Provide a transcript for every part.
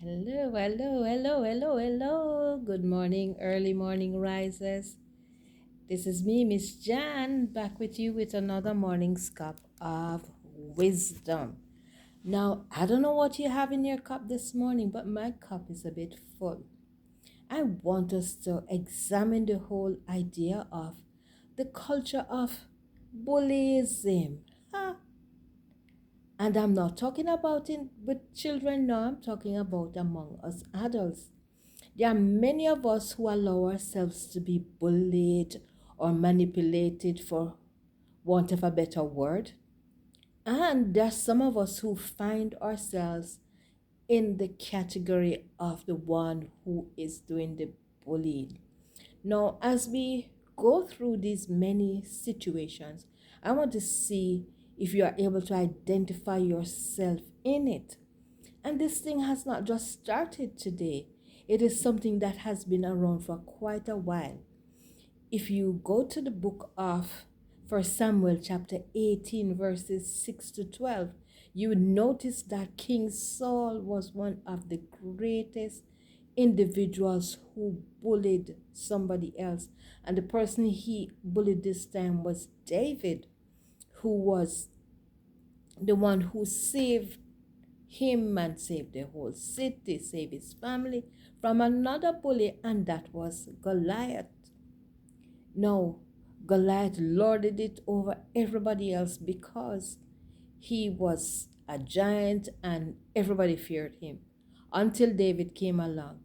Hello, hello, hello, hello, hello. Good morning, early morning risers. This is me, Miss Jan, back with you with another morning's cup of wisdom. Now, I don't know what you have in your cup this morning, but my cup is a bit full. I want us to examine the whole idea of the culture of bullyism. Ha! And I'm not talking about it with children now, I'm talking about among us adults. There are many of us who allow ourselves to be bullied or manipulated, for want of a better word. And there are some of us who find ourselves in the category of the one who is doing the bullying. Now, as we go through these many situations, I want to see if you are able to identify yourself in it. And this thing has not just started today, it is something that has been around for quite a while. If you go to the book of 1 Samuel chapter 18, verses 6 to 12, you would notice that King Saul was one of the greatest individuals who bullied somebody else. And the person he bullied this time was David, who was the one who saved him and saved the whole city, saved his family from another bully, and that was Goliath. Now, Goliath lorded it over everybody else because he was a giant and everybody feared him until David came along,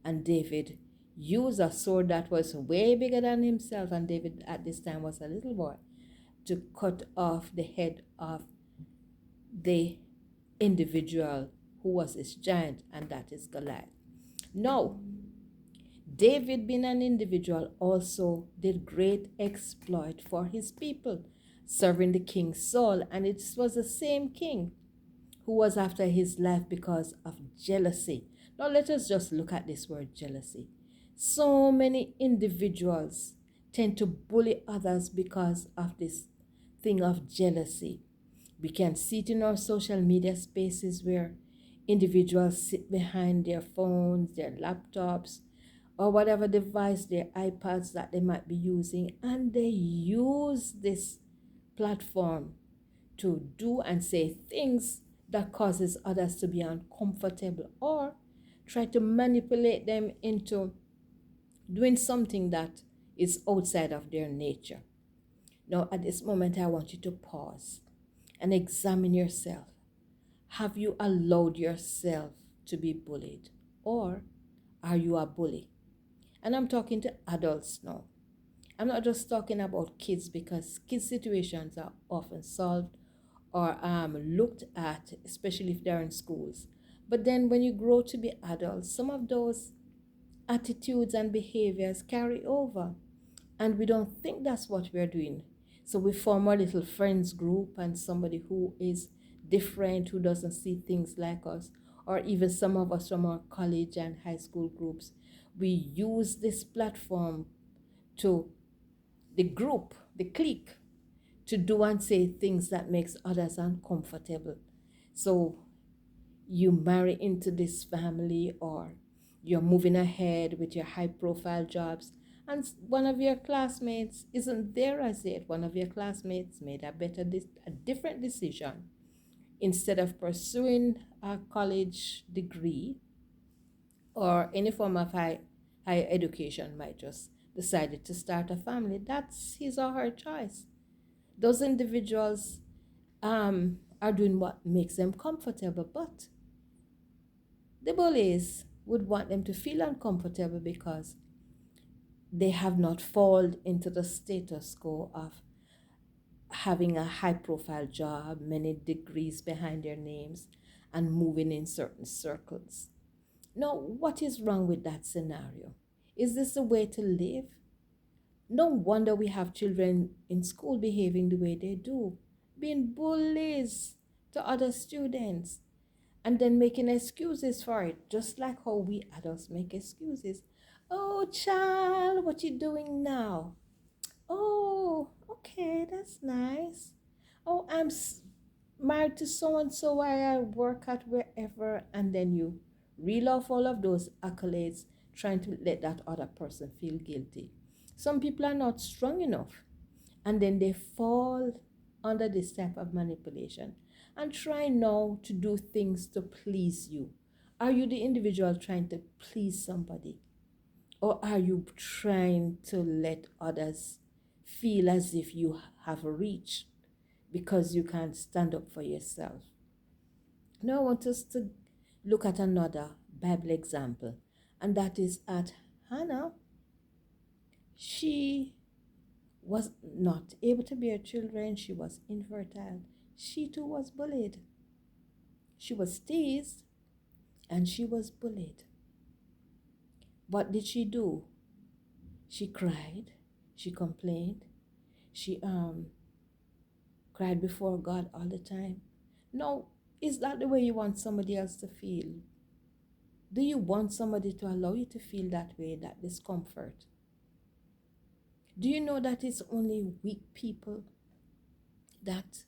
and David used a sword that was way bigger than himself, and David at this time was a little boy, to cut off the head of the individual who was his giant, and that is Goliath. Now, David, being an individual, also did great exploit for his people, serving the king Saul, and it was the same king who was after his life because of jealousy. Now let us just look at this word jealousy. So many individuals tend to bully others because of this thing of jealousy. We can see it in our social media spaces where individuals sit behind their phones, their laptops, or whatever device, their iPads that they might be using, and they use this platform to do and say things that causes others to be uncomfortable, or try to manipulate them into doing something that is outside of their nature. Now, at this moment, I want you to pause and examine yourself. Have you allowed yourself to be bullied, or are you a bully? And I'm talking to adults now. I'm not just talking about kids, because kids' situations are often solved or looked at, especially if they're in schools. But then when you grow to be adults, some of those attitudes and behaviors carry over, and we don't think that's what we're doing. So we form a little friends group, and somebody who is different, who doesn't see things like us, or even some of us from our college and high school groups, we use this platform to the group, the clique, to do and say things that makes others uncomfortable. So you marry into this family, or you're moving ahead with your high profile jobs, and one of your classmates isn't there as yet. One of your classmates made a different decision. Instead of pursuing a college degree or any form of higher education, might just decided to start a family. That's his or her choice. Those individuals are doing what makes them comfortable, but the bullies would want them to feel uncomfortable because they have not fallen into the status quo of having a high profile job, many degrees behind their names, and moving in certain circles. Now, what is wrong with that scenario? Is this the way to live? No wonder we have children in school behaving the way they do, being bullies to other students, and then making excuses for it, just like how we adults make excuses. Oh, child, what you doing now? Oh, okay, that's nice. Oh, married to so and so where I work at wherever, and then you reel off all of those accolades, trying to let that other person feel guilty. Some people are not strong enough, and then they fall under this type of manipulation and try now to do things to please you. Are you the individual trying to please somebody? Or are you trying to let others feel as if you have reached because you can't stand up for yourself? Now I want us to look at another Bible example, and that is at Hannah. She was not able to bear children, she was infertile. She too was bullied. She was teased and she was bullied. What did she do? She cried, she complained, she cried before God all the time. No, is that the way you want somebody else to feel? Do you want somebody to allow you to feel that way, that discomfort? Do you know that it's only weak people that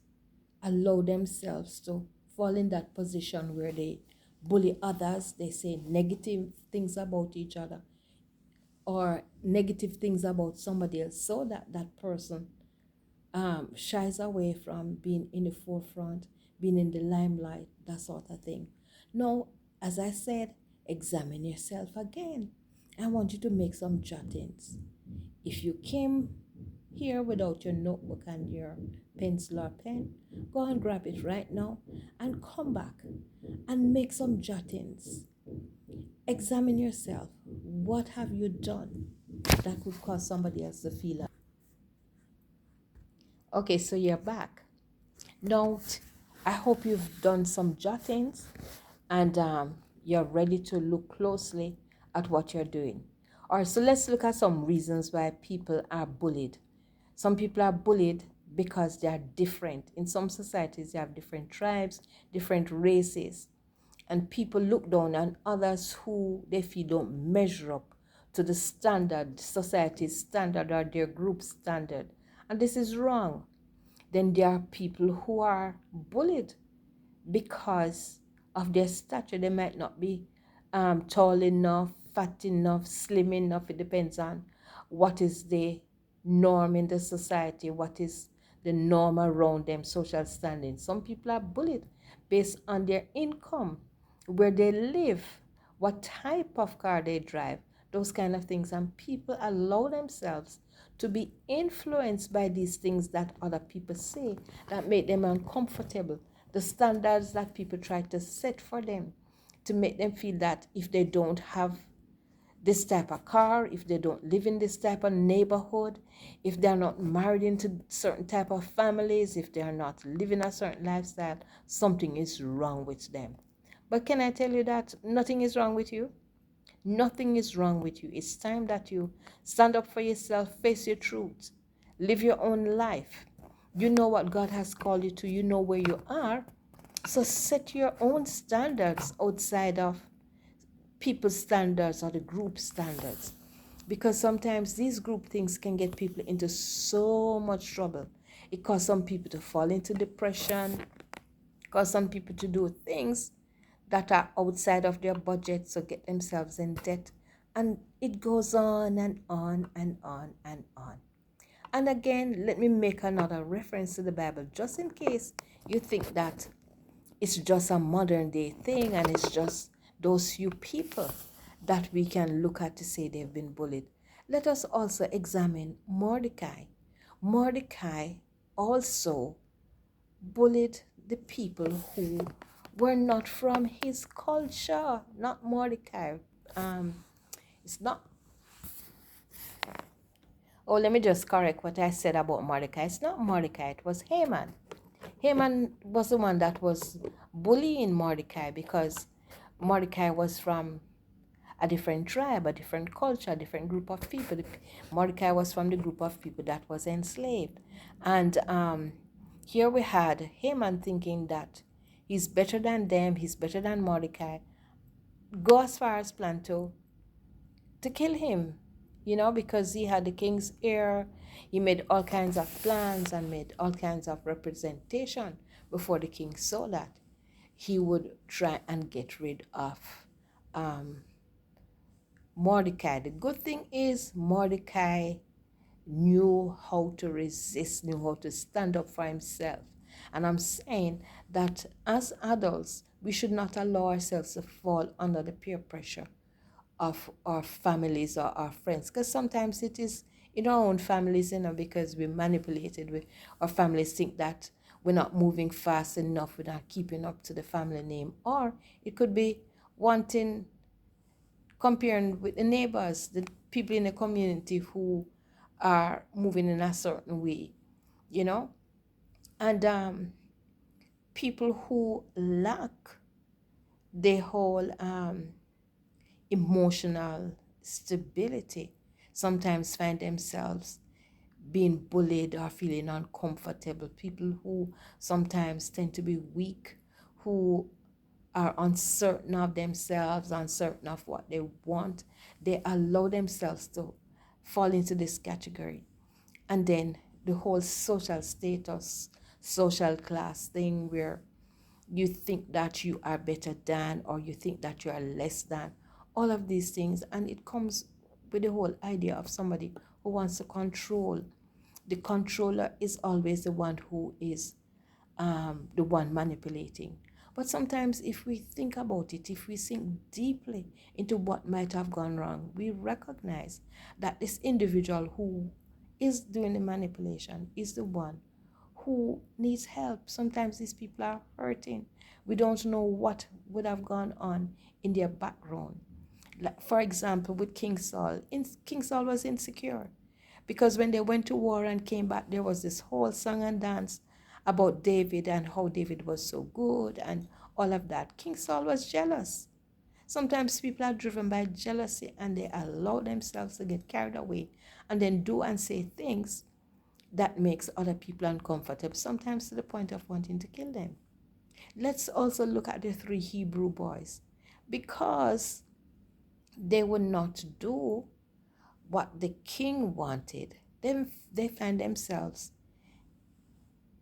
allow themselves to fall in that position where they bully others, they say negative things about each other or negative things about somebody else, so that that person shies away from being in the forefront, being in the limelight, that sort of thing. Now, as I said, examine yourself again. I want you to make some jottings. If you came here without your notebook and your pencil or pen, go and grab it right now and come back and make some jottings. Examine yourself. What have you done that could cause somebody else to feel that? Okay, so you're back. Now, I hope you've done some jottings and you're ready to look closely at what you're doing. All right, so let's look at some reasons why people are bullied. Some people are bullied because they are different. In some societies, you have different tribes, different races, and people look down on others who they feel don't measure up to the standard, society's standard or their group standard. And this is wrong. Then there are people who are bullied because of their stature. They might not be tall enough, fat enough, slim enough. It depends on what is the norm in the society, what is the norm around them, social standing. Some people are bullied based on their income, where they live, what type of car they drive, those kind of things. And people allow themselves to be influenced by these things that other people say that make them uncomfortable. The standards that people try to set for them to make them feel that if they don't have this type of car, if they don't live in this type of neighborhood, if they're not married into certain type of families, if they are not living a certain lifestyle, something is wrong with them. But can I tell you that nothing is wrong with you? Nothing is wrong with you. It's time that you stand up for yourself, face your truth, live your own life. You know what God has called you to. You know where you are. So set your own standards outside of people's standards or the group standards. Because sometimes these group things can get people into so much trouble. It causes some people to fall into depression, cause some people to do things that are outside of their budget, so get themselves in debt. And it goes on and on and on and on. And again, let me make another reference to the Bible, just in case you think that it's just a modern day thing and it's just those few people that we can look at to say they've been bullied. Let us also examine Mordecai. Mordecai also bullied the people who were not from his culture. Not Mordecai. It's not. Oh, let me just correct what I said about Mordecai. It's not Mordecai, it was Haman. Haman was the one that was bullying Mordecai because Mordecai was from a different tribe, a different culture, a different group of people. Mordecai was from the group of people that was enslaved. And here we had Haman thinking that he's better than them, he's better than Mordecai. Go as far as plan to kill him, because he had the king's ear. He made all kinds of plans and made all kinds of representation before the king, so that he would try and get rid of um, Mordecai. The good thing is Mordecai knew how to resist, knew how to stand up for himself. And I'm saying that as adults, we should not allow ourselves to fall under the peer pressure of our families or our friends, because sometimes it is in our own families, because we're manipulated. Our families think that we're not moving fast enough, we're not keeping up to the family name, or it could be wanting, comparing with the neighbors, the people in the community who are moving in a certain way, you know, and people who lack the whole emotional stability sometimes find themselves being bullied or feeling uncomfortable. People who sometimes tend to be weak, who are uncertain of themselves, uncertain of what they want, they allow themselves to fall into this category. And then the whole social status, social class thing, where you think that you are better than, or you think that you are less than, all of these things. And it comes with the whole idea of somebody who wants to control. The controller is always the one who is the one manipulating. But sometimes, if we think about it, if we think deeply into what might have gone wrong, we recognize that this individual who is doing the manipulation is the one who needs help. Sometimes these people are hurting. We don't know what would have gone on in their background. Like, for example, with King Saul, King Saul was insecure because when they went to war and came back, there was this whole song and dance about David and how David was so good and all of that. King Saul was jealous. Sometimes people are driven by jealousy and they allow themselves to get carried away and then do and say things that makes other people uncomfortable, sometimes to the point of wanting to kill them. Let's also look at the 3 Hebrew boys. Because they would not do what the king wanted, then they find themselves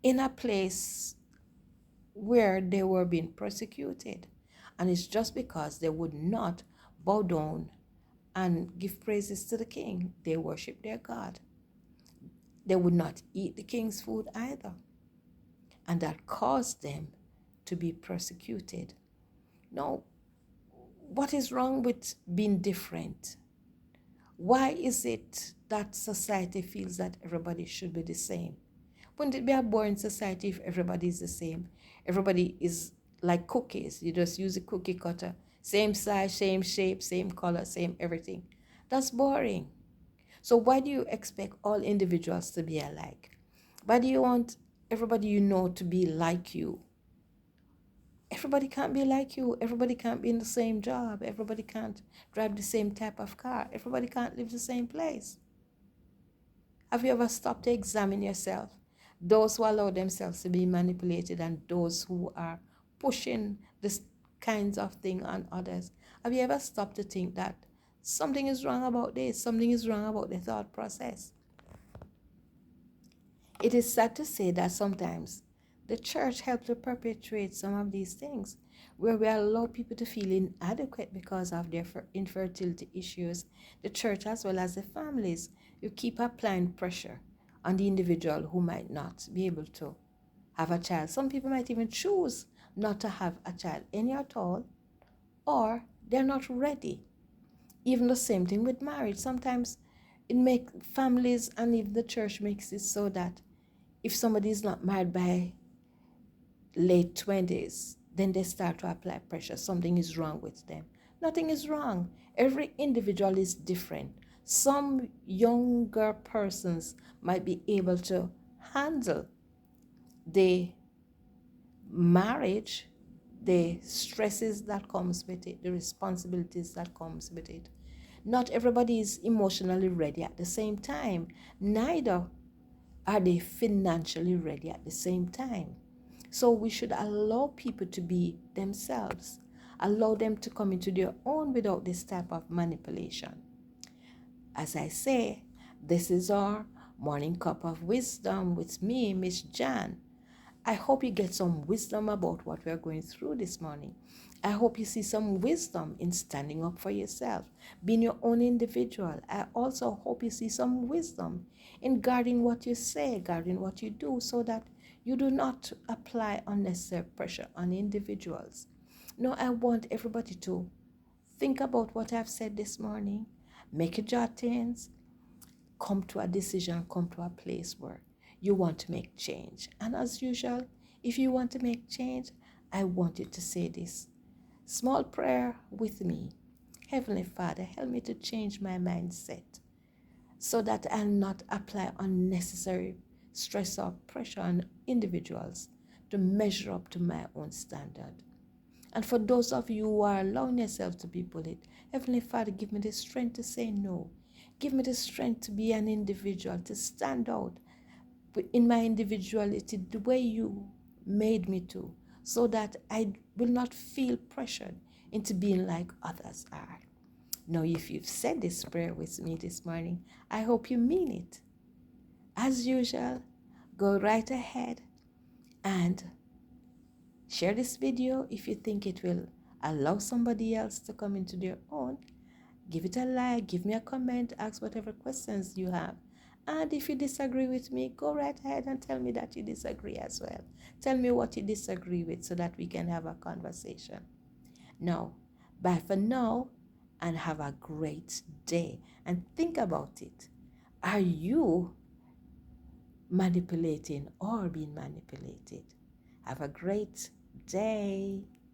in a place where they were being persecuted. And it's just because they would not bow down and give praises to the king. They worship their God. They would not eat the king's food either. And that caused them to be persecuted. Now, what is wrong with being different? Why is it that society feels that everybody should be the same? Wouldn't it be a boring society if everybody is the same? Everybody is like cookies. You just use a cookie cutter. Same size, same shape, same color, same everything. That's boring. So why do you expect all individuals to be alike? Why do you want everybody you know to be like you? Everybody can't be like you. Everybody can't be in the same job. Everybody can't drive the same type of car. Everybody can't live the same place. Have you ever stopped to examine yourself? Those who allow themselves to be manipulated and those who are pushing this kinds of thing on others. Have you ever stopped to think that something is wrong about this? Something is wrong about the thought process? It is sad to say that sometimes the church helps to perpetuate some of these things, where we allow people to feel inadequate because of their infertility issues. The church, as well as the families, you keep applying pressure on the individual who might not be able to have a child. Some people might even choose not to have a child any at all, or they're not ready. Even the same thing with marriage. Sometimes it makes families and even the church makes it so that if somebody is not married by late 20s, then they start to apply pressure. Something is wrong with them. Nothing is wrong. Every individual is different. Some younger persons might be able to handle the marriage, the stresses that comes with it, the responsibilities that comes with it. Not everybody is emotionally ready at the same time. Neither are they financially ready at the same time. So we should allow people to be themselves, allow them to come into their own without this type of manipulation. As I say, this is our morning cup of wisdom with me, Miss Jan. I hope you get some wisdom about what we're going through this morning. I hope you see some wisdom in standing up for yourself, being your own individual. I also hope you see some wisdom in guarding what you say, guarding what you do, so that you do not apply unnecessary pressure on individuals. No, I want everybody to think about what I've said this morning, make a jottings, come to a decision, come to a place where you want to make change. And as usual, if you want to make change, I want you to say this small prayer with me. Heavenly Father, help me to change my mindset so that I'll not apply unnecessary stress or pressure on individuals to measure up to my own standard. And for those of you who are allowing yourself to be bullied, Heavenly Father, give me the strength to say no. Give me the strength to be an individual, to stand out in my individuality the way you made me to, so that I will not feel pressured into being like others are. Now, if you've said this prayer with me this morning, I hope you mean it. As usual, go right ahead and share this video if you think it will allow somebody else to come into their own. Give it a like, give me a comment, ask whatever questions you have. And if you disagree with me, go right ahead and tell me that you disagree as well. Tell me what you disagree with so that we can have a conversation. Now, bye for now and have a great day. And think about it. Are you manipulating or being manipulated? Have a great day.